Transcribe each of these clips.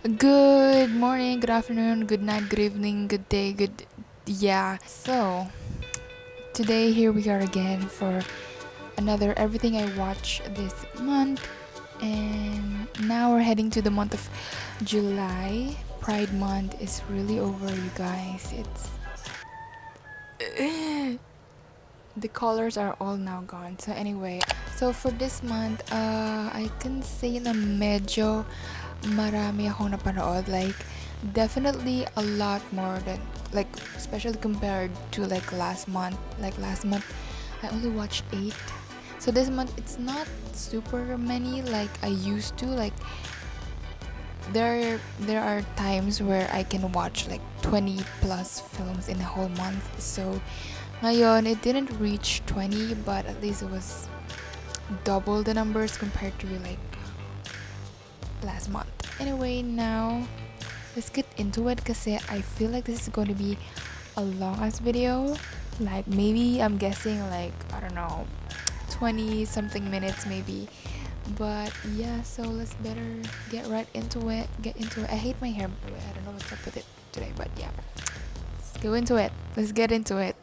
Good morning, good afternoon, good night, good evening, good day, good. Yeah. So, today here we are again for another Everything I Watch this month. And now we're heading to the month of July. Pride month is really over, you guys. It's. The colors are all now gone. So, anyway. So, for this month, I can say na medyo marami akong napanood. Like, definitely a lot more than, like, especially compared to, like, last month. Like, last month, I only watched 8. So, this month, it's not super many like I used to. Like, there are times where I can watch, like, 20 plus films in a whole month. So, ngayon, it didn't reach 20, but at least it was double the numbers compared to, like, last month. Anyway, now let's get into it because I feel like this is going to be a long ass video. Like, maybe I'm guessing, like, I don't know, 20 something minutes maybe. But yeah, so let's better get right into it. Get into it. I hate my hair, by the way. I don't know what's up with it today, but yeah. Let's go into it. Let's get into it.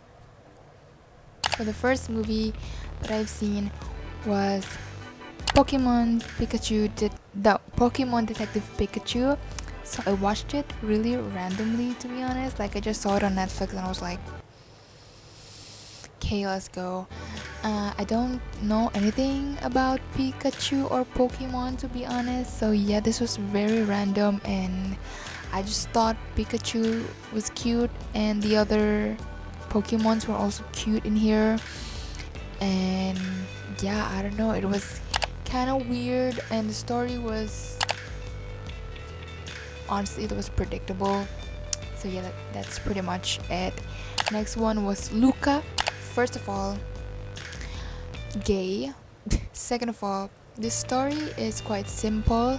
So the first movie that I've seen was the Pokemon Detective Pikachu. So I watched it really randomly, to be honest. Like, I just saw it on Netflix and I was like, okay, let's go. I don't know anything about Pikachu or Pokemon, to be honest. So yeah, this was very random and I just thought Pikachu was cute and the other Pokemons were also cute in here. And yeah, I don't know, it was kind of weird and the story was, honestly, it was predictable. So yeah, that's pretty much it. Next one was Luca. First of all, gay. Second of all, this story is quite simple,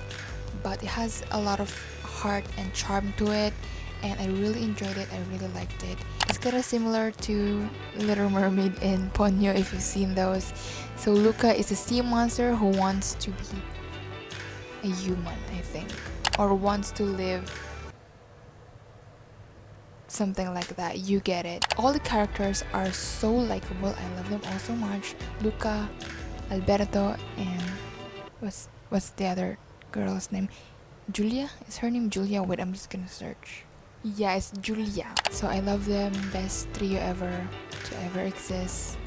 but it has a lot of heart and charm to it, and I really enjoyed it. I really liked it. It's kind of similar to Little Mermaid and Ponyo, if you've seen those. So Luca is a sea monster who wants to be a human, I think, or wants to live, something like that. You get it. All the characters are so likable. I love them all so much. Luca, Alberto, and what's the other girl's name? Julia? Is her name Julia? Wait, I'm just gonna search. Yeah, it's Julia. So I love them. Best trio ever to ever exist.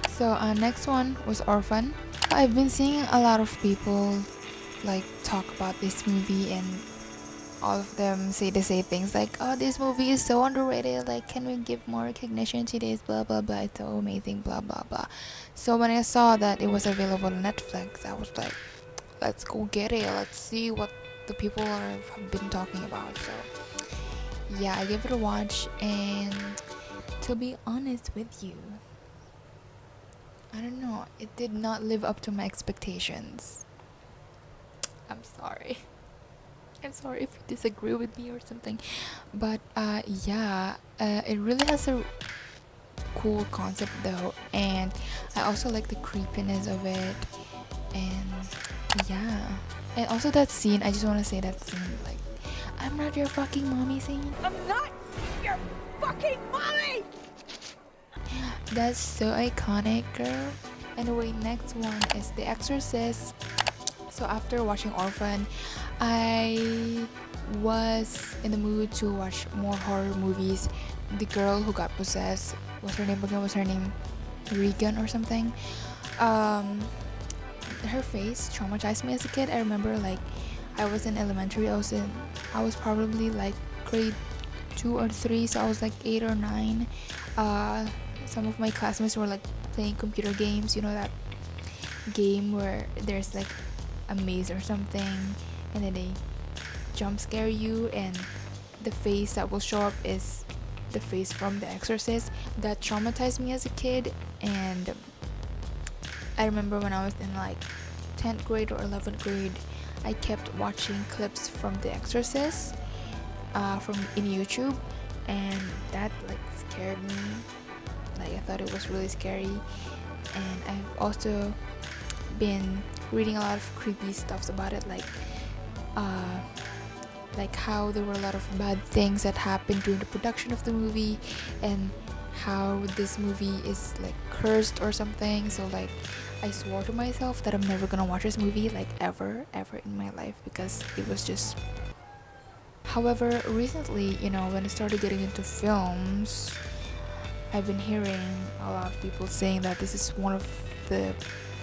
So next one was Orphan. I've been seeing a lot of people like talk about this movie, and all of them say the same things like, oh, this movie is so underrated, like, can we give more recognition to this, blah blah blah, it's so amazing, blah blah blah. So when I saw that it was available on Netflix, I was like, let's go get it, let's see what the people have been talking about. So yeah, I gave it a watch, and to be honest with you, I don't know, it did not live up to my expectations. I'm sorry. I'm sorry if you disagree with me or something, but yeah, it really has a cool concept though, and I also like the creepiness of it, and yeah, and also that scene. I just want to say that scene, like, I'm not your fucking mommy scene. I'm not your fucking mommy! That's so iconic, girl. Anyway, next one is The Exorcist. So after watching Orphan, I was in the mood to watch more horror movies. The girl who got possessed, what's her name again? Was her name Regan or something? Her face traumatized me as a kid. I remember, like, I was in elementary. I was probably like grade 2 or 3, so I was like 8 or 9. Some of my classmates were like playing computer games. You know that game where there's like a maze or something, and then they jump scare you, and the face that will show up is the face from The Exorcist. That traumatized me as a kid, and I remember when I was in like 10th grade or 11th grade, I kept watching clips from The Exorcist from in YouTube, and that like scared me. Like, I thought it was really scary, and I've also been reading a lot of creepy stuffs about it, like like how there were a lot of bad things that happened during the production of the movie, and how this movie is like cursed or something. So like I swore to myself that I'm never gonna watch this movie, like ever in my life, because it was just. However, recently, when I started getting into films, I've been hearing a lot of people saying that this is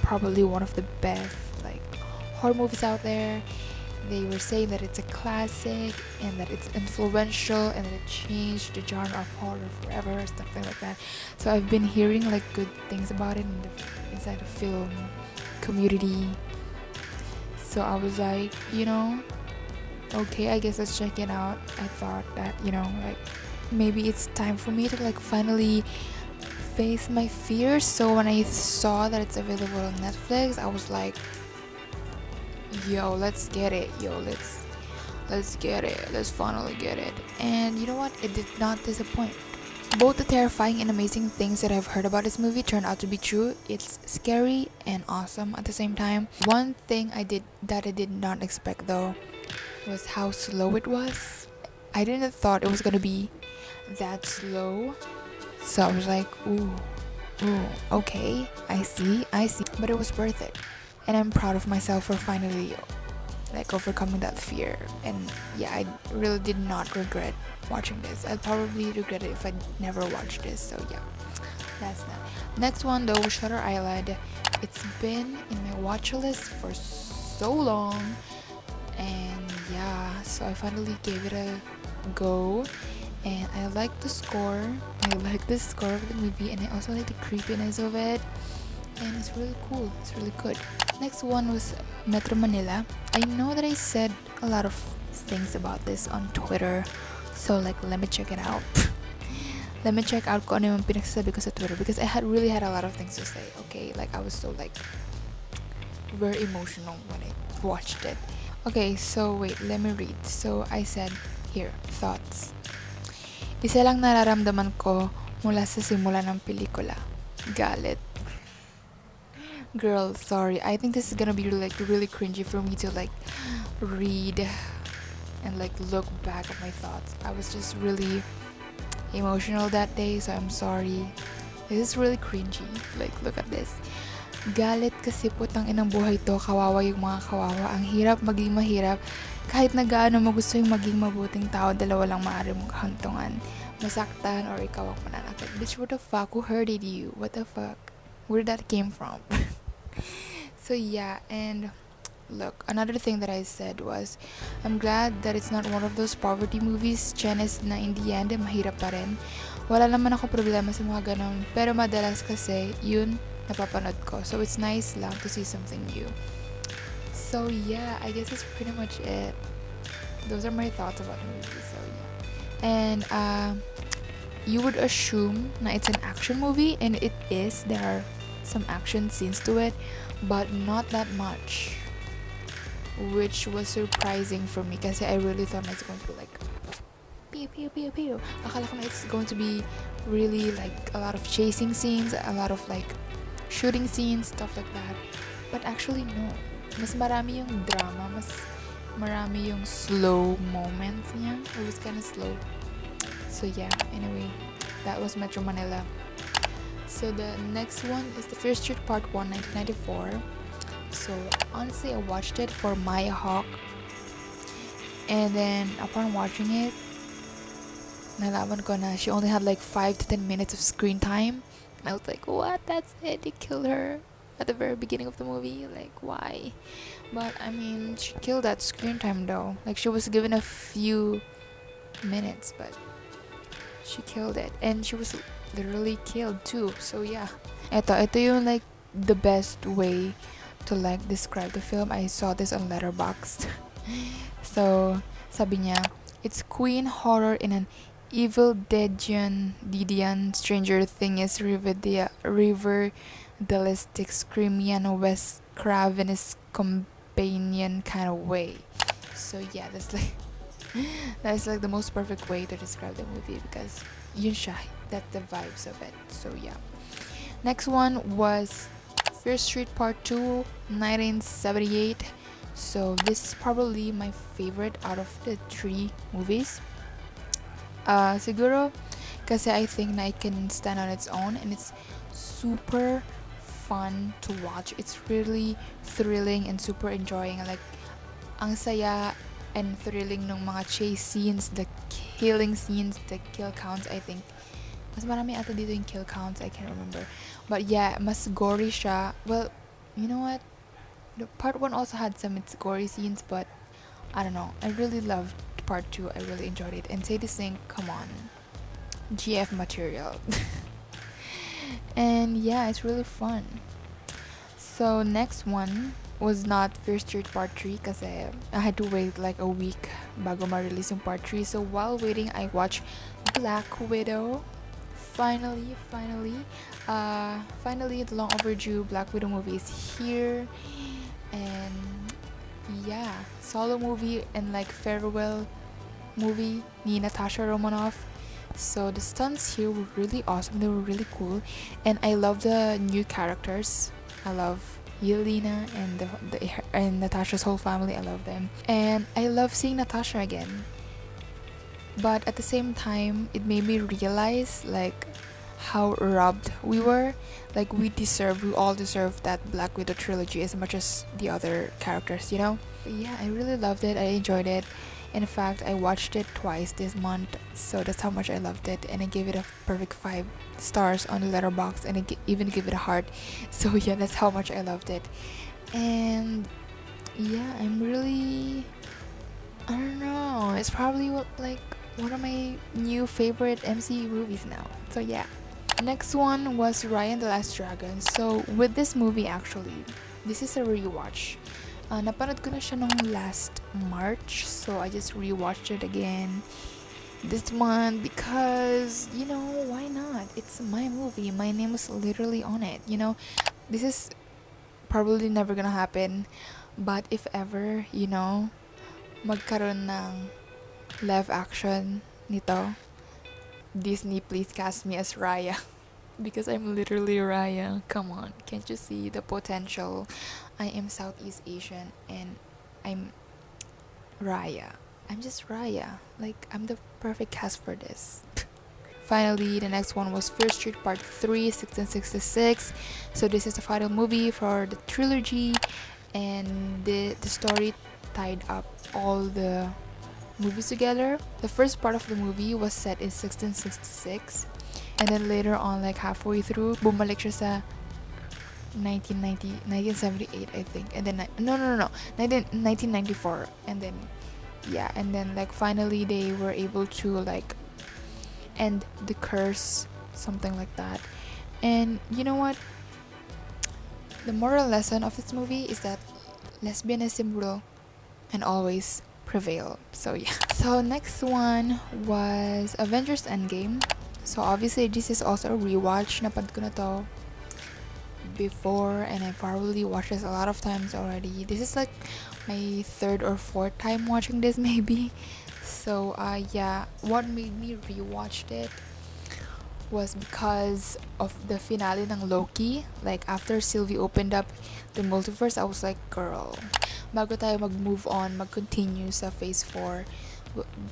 probably one of the best like horror movies out there. They were saying that it's a classic and that it's influential and that it changed the genre of horror forever, something like that. So I've been hearing like good things about it inside the film community. So I was like, okay, I guess let's check it out. I thought that, like maybe it's time for me to like finally face my fears. So when I saw that it's available on Netflix, I was like, yo, let's get it. Let's get it. Let's finally get it. And you know what? It did not disappoint. Both the terrifying and amazing things that I've heard about this movie turned out to be true. It's scary and awesome at the same time. One thing I did not expect though was how slow it was. I didn't thought it was gonna be that slow. So I was like, ooh, okay, I see. But it was worth it. And I'm proud of myself for finally like overcoming that fear. And yeah, I really did not regret watching this. I'd probably regret it if I never watched this. So yeah, that's that. Next one though was Shutter Island. It's been in my watch list for so long, and yeah, so I finally gave it a go, and I like the score. I like the score of the movie, and I also like the creepiness of it, and it's really cool. It's really good. Next one was Metro Manila. I know that I said a lot of things about this on Twitter, so like let me check it out. Let me check out kung ano yung pinagsasabi ko sa Twitter, because I really had a lot of things to say. Okay, like I was so like very emotional when I watched it. Okay, so wait, let me read. So I said here, thoughts. Isa lang nararamdaman ko mula sa simula ng pelikula. Galit. Girl, sorry. I think this is gonna be like really cringy for me to like read and like look back at my thoughts. I was just really emotional that day, so I'm sorry. This is really cringy. Like, look at this. Galit kasi putang inang buhay to. Kawawa yung mga kawawa. Ang hirap maging mahirap. Kahit na gaano mo gusto yung maging mabuting tao, dalawa lang maaari mong kahantungan. Masaktan or ikaw ang mananakit. Bitch, what the fuck? Who hurted you? What the fuck? Where that came from? So yeah, and look, another thing that I said was, I'm glad that it's not one of those poverty movies, Chinese na in the end, mahirap pa rin. Wala naman ako problema sa mga ganun, pero madalas kasi, yun, napapanood ko. So it's nice lang to see something new. So yeah, I guess that's pretty much it. Those are my thoughts about the movie, so yeah. And you would assume na it's an action movie, and it is. There are some action scenes to it, but not that much, which was surprising for me kasi I really thought it's going to be like pew pew pew pew. Akala ko na it's going to be really like a lot of chasing scenes, a lot of like shooting scenes, stuff like that. But actually no. Mas marami yung drama, mas marami yung slow moments niya. It was kind of slow. So yeah, anyway, that was Metro Manila. So the next one is The Fear Street Part 1, 1994. So honestly, I watched it for Maya Hawk, and then upon watching it, nalaman ko na she only had like 5 to 10 minutes of screen time. I was like, what? That's it? They killed her at the very beginning of the movie? Like, why? But I mean, she killed that screen time though. Like, she was given a few minutes, but she killed it, and she was literally killed too. So yeah, ito yung like the best way to like describe the film. I saw this on Letterboxd. So sabi niya, it's queen horror in an evil Dedian Stranger Things riverdalistic screamian Wes Craven's companion kind of way. So yeah, that's like the most perfect way to describe the movie, because yun siya, that's the vibes of it. So yeah, next one was Fear Street Part 2, 1978. So this is probably my favorite out of the 3 movies. Siguro kasi I think na it can stand on its own, and it's super fun to watch. It's really thrilling and super enjoying. Like, ang saya and thrilling ng mga chase scenes, the killing scenes, the kill counts. I think mas marami ata dito yung kill counts, I can't remember. But yeah, mas gory siya. Well, you know what? The part 1 also had some its gory scenes, but I don't know. I really loved part 2. I really enjoyed it. And Say the Sink, come on. GF material. And yeah, it's really fun. So next one was not Fear Street Part 3 kasi I had to wait like a week bago ma-release yung Part 3. So while waiting, I watched Black Widow. Finally, the long overdue Black Widow movie is here. And yeah, solo movie and like farewell movie ni Natasha Romanoff. So the stunts here were really awesome. They were really cool, and I love the new characters. I love Yelena and Natasha's whole family. I love them, and I love seeing Natasha again. But at the same time, it made me realize like how robbed we were. Like we all deserve that Black Widow trilogy as much as the other characters, you know? Yeah, I really loved it. I enjoyed it. In fact, I watched it twice this month, so that's how much I loved it. And I gave it a perfect 5 stars on the letterbox, and I even give it a heart. So yeah, that's how much I loved it. And yeah, I'm really, I don't know, it's probably like one of my new favorite MCU movies now. So yeah. Next one was Raya and the Last Dragon. So with this movie, actually, this is a rewatch. Napanood ko na siya nung last March, so I just rewatched it again this month because, you know, why not? It's my movie. My name was literally on it, you know? This is probably never gonna happen, but if ever, you know, magkaroon ng live action nito, Disney, please cast me as Raya. Because I'm literally Raya. Come on, can't you see the potential? I am Southeast Asian and I'm Raya. I'm just Raya. Like, I'm the perfect cast for this. Finally, the next one was Fear Street Part 3, 1666. So this is the final movie for the trilogy, and the story tied up all the movies together. The first part of the movie was set in 1666, and then later on, like halfway through, bumalik siya sa 1978, I think. And then, no, 1994. And then, yeah, and then like finally they were able to like end the curse, something like that. And you know what? The moral lesson of this movie is that lesbianism will and always prevail. So yeah. So next one was Avengers Endgame. So obviously this is also a rewatch. Napad ko na to before, and I probably watched this a lot of times already. This is like my 3rd or 4th time watching this maybe. So yeah, what made me rewatch it was because of the finale ng Loki. Like after Sylvie opened up the multiverse, I was like, girl, bago tayo mag-move on, mag-continue sa phase 4,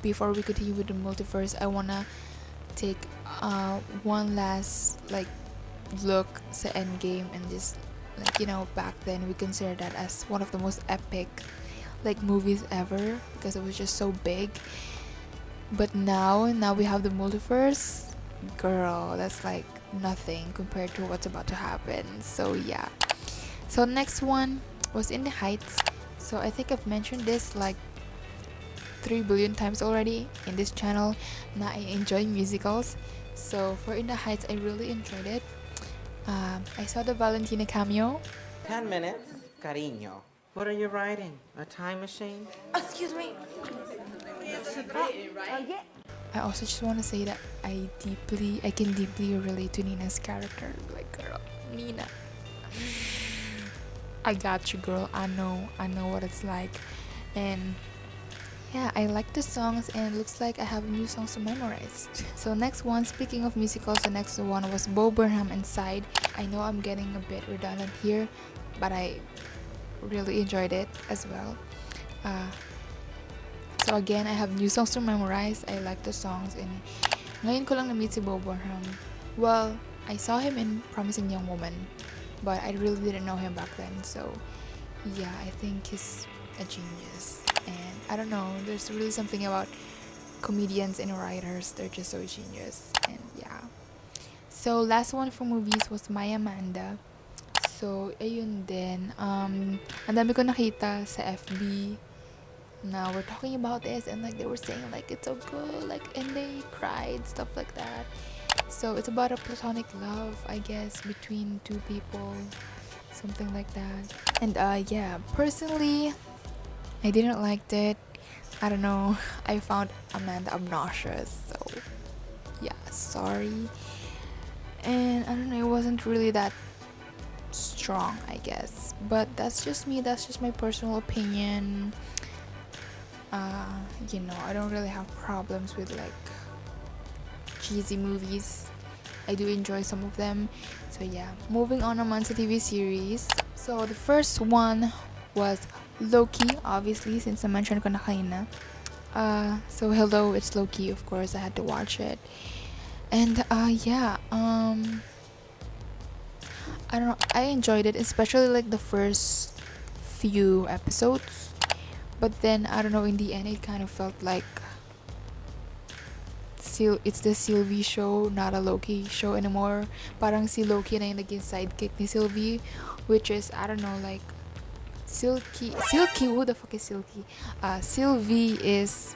before we continue with the multiverse, I wanna take one last like look sa Endgame, and just like, you know, back then we considered that as one of the most epic like movies ever because it was just so big. But now we have the multiverse, girl, that's like nothing compared to what's about to happen. So yeah. So next one was In the Heights. So I think I've mentioned this like 3 billion times already in this channel na I enjoy musicals. So for In the Heights, I really enjoyed it. I saw the Valentina cameo. 10 minutes, cariño. What are you writing? A time machine? Excuse me. I also just want to say that I can deeply relate to Nina's character. Like, girl, Nina, I got you, girl. I know what it's like. And yeah, I like the songs, and it looks like I have new songs to memorize. So next one, speaking of musicals, the next one was Bo Burnham and Side. I know I'm getting a bit redundant here, but I really enjoyed it as well. Uh, so again, I have new songs to memorize. I like the songs, and ngayon ko lang na-meet si Bo Burnham. Well, I saw him in Promising Young Woman, but I really didn't know him back then. So yeah, I think he's a genius. And I don't know, there's really something about comedians and writers. They're just so genius. And yeah. So last one for movies was My Amanda. So ayun din. Ang dami ko nakita sa FB na we're talking about this, and like they were saying like it's so good, like, and they cried, stuff like that. So it's about a platonic love, I guess, between two people, something like that. And yeah, personally, I didn't like it. I don't know. I found Amanda obnoxious, so yeah, sorry. And I don't know, it wasn't really that strong, I guess. But that's just me. That's just my personal opinion. I don't really have problems with like cheesy movies. I do enjoy some of them. So yeah, moving on naman sa TV series. So the first one was Loki, obviously, since I mentioned ko na kanina. So hello, it's Loki, of course, I had to watch it. And yeah, I don't know, I enjoyed it, especially like the first few episodes. But then, I don't know, in the end, it kind of felt like it's the Sylvie show, not a Loki show anymore. Parang si Loki na yung naging sidekick ni Sylvie, which is, I don't know, like, Silky, who the fuck is Silky? Sylvie is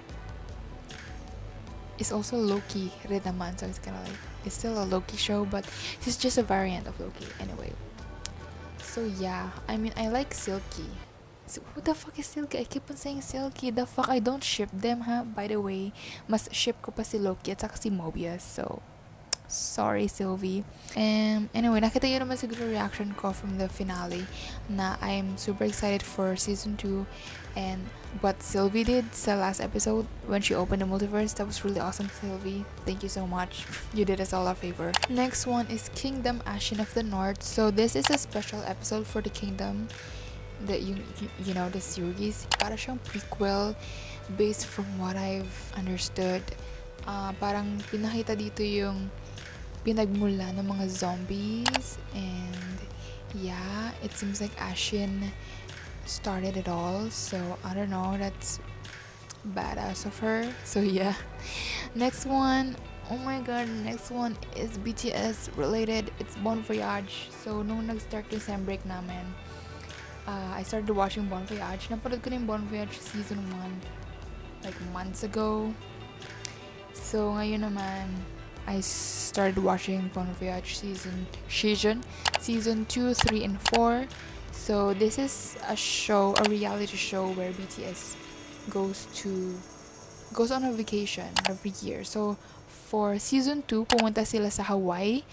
also Loki rin naman, so it's kind of like, it's still a Loki show, but it's just a variant of Loki, anyway. So yeah, I mean, I like Silky. So, who the fuck is Silky? I keep on saying Silky. The fuck? I don't ship them, ha? By the way, mas ship ko pa si Loki at saka si Mobius. So, sorry, Sylvie. Anyway, nakita yun naman siguro reaction ko from the finale na I'm super excited for season 2, and what Sylvie did sa last episode when she opened the multiverse, that was really awesome, Sylvie. Thank you so much. You did us all a favor. Next one is Kingdom Ashen of the North. So this is a special episode for the Kingdom, the you know, the series. Para siyang prequel based from what I've understood. Parang pinakita dito yung pinagmula ng mga zombies, and yeah, it seems like Ashin started it all, so I don't know, that's badass of her. So yeah, next one, oh my god, next one is BTS related. It's Bon Voyage. So nung nag-start yung sem break namin, I started watching Bon Voyage. Napanood ko na yung Bon Voyage season 1 like months ago. So ngayon naman, I started watching Bon Voyage season 2, 3, and 4. So this is a reality show where BTS goes on a vacation every year. So for season 2, pumunta sila sa Hawaii,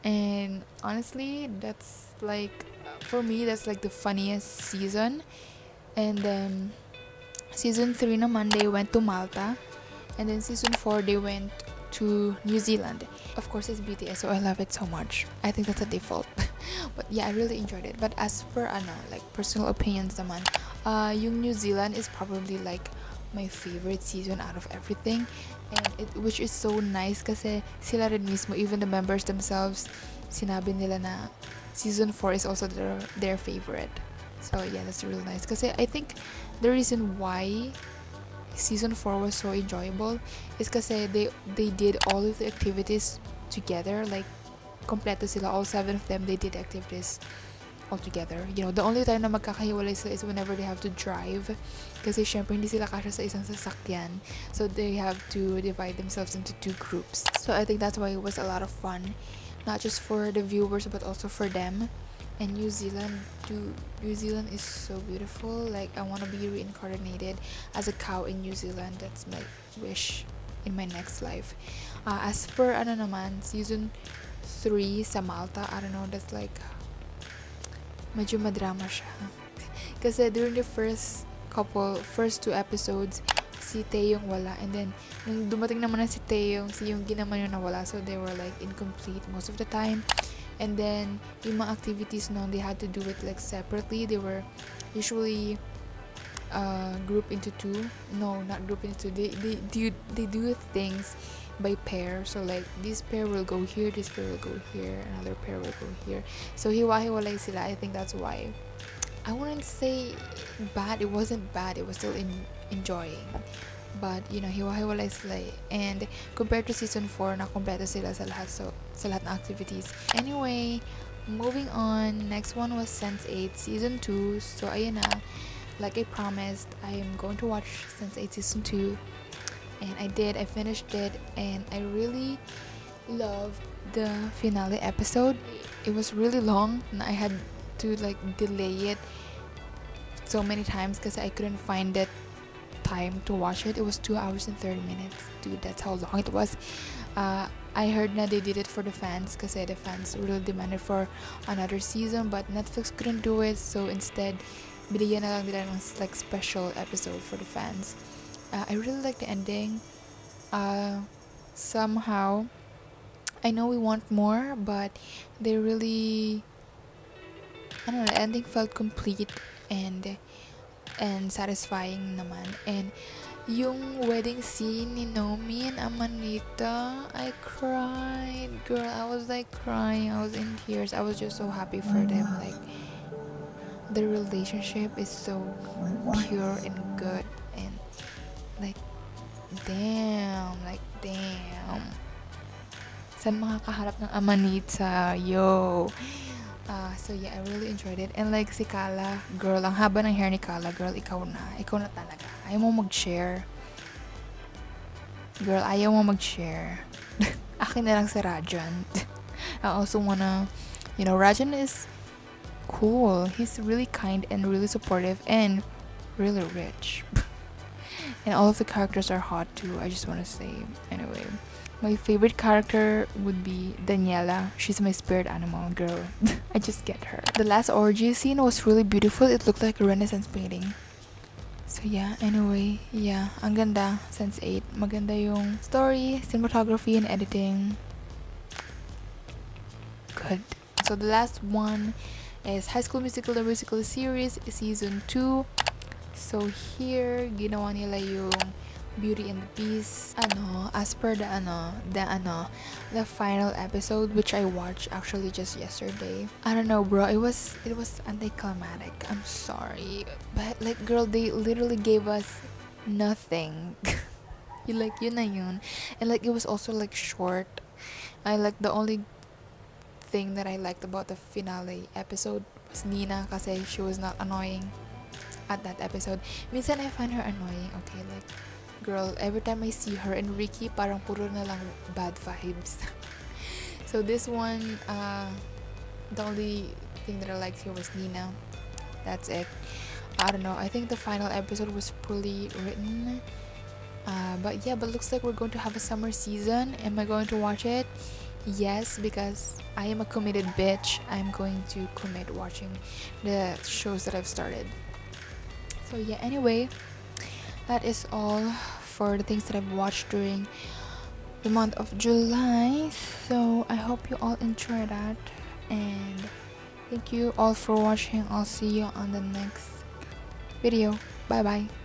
and honestly, that's like, for me, that's like the funniest season. And then season 3 naman, they went to Malta, and then season 4 they went to New Zealand. Of course, it's BTS, so I love it so much. I think that's a default. But yeah, I really enjoyed it. But as per like personal opinions naman, yung New Zealand is probably like my favorite season out of everything, and which is so nice kasi sila rin mismo, even the members themselves, sinabi nila na season 4 is also their favorite. So yeah, that's really nice kasi I think the reason why season 4 was so enjoyable is kasi they did all of the activities together, like kompleto sila, all 7 of them, they did activities all together. You know, the only time na magkakahiwalay sila is whenever they have to drive, kasi syempre hindi sila kasya sa isang sasakyan, so they have to divide themselves into 2 groups. So I think that's why it was a lot of fun, not just for the viewers but also for them. And New Zealand is so beautiful. Like, I want to be reincarnated as a cow in New Zealand. That's my wish in my next life. As for naman, season 3 sa Malta, I don't know, that's like medyo madrama siya. Kasi during the first 2 episodes, si Taeyong wala, and then nung dumating naman na si Taeyong, si Yoongi naman yung nawala, so they were like incomplete most of the time. And then yung mga activities noon, they had to do it like separately. They were usually group into two. No, not group into two. They do things by pair. So like this pair will go here, this pair will go here, another pair will go here. So hiwa-hiwalay sila. I think that's why. I wouldn't say bad. It wasn't bad. It was still enjoying. But you know, hiwa-hiwalay sila eh. And compared to season 4, na kompleto sila sa lahat, so sa lahat ng activities. Anyway, moving on. Next one was Sense8 season 2. So ayun na. Like I promised, I am going to watch Sense8 season 2. And I did. I finished it, and I really love the finale episode. It was really long, and I had to like delay it so many times because I couldn't find it time to watch it. It was 2 hours and 30 minutes. Dude, that's how long it was. I heard na they did it for the fans because the fans really demanded for another season, but Netflix couldn't do it, so instead binigyan na lang nila ng like special episode for the fans. I really like the ending. Somehow I know we want more, but they really, I don't know, the ending felt complete and satisfying naman. And yung wedding scene ni Nomi and Amanita, I cried. Girl, I was like crying. I was in tears. I was just so happy for them. Like, the relationship is so pure and good, and like damn, saan makakaharap ng Amanita, yo. So yeah, I really enjoyed it. And like si Kala, girl, ang haba ng hair ni Kala, girl, ikaw na talaga. Ayaw mo mag-share, girl, ayaw mo mag-share. Akin na lang si Rajan. I also wanna, Rajan is cool. He's really kind and really supportive and really rich. And all of the characters are hot too, I just want to say. Anyway, my favorite character would be Daniela. She's my spirit animal, girl. I just get her. The last orgy scene was really beautiful. It looked like a Renaissance painting. So yeah, anyway, yeah, ang ganda. Sense8. Maganda yung story, cinematography, and editing. Good. So the last one is High School Musical, the musical series, season 2. So here, ginawa nila yung Beauty and the Beast, as per the final episode, which I watched actually just yesterday. I don't know, bro, it was anticlimactic. I'm sorry, but like, girl, they literally gave us nothing. Yun na yun. And like, it was also like short. The only thing that I liked about the finale episode was Nina, kasi she was not annoying at that episode. Minsan I find her annoying, okay, like, girl, every time I see her and Ricky, parang puro na lang bad vibes. So this one, the only thing that I liked here was Nina. That's it. I don't know, I think the final episode was poorly written. But looks like we're going to have a summer season. Am I going to watch it? Yes, because I am a committed bitch. I'm going to commit watching the shows that I've started. So yeah, anyway, that is all for the things that I've watched during the month of July. So I hope you all enjoy that, and thank you all for watching. I'll see you on the next video. Bye bye.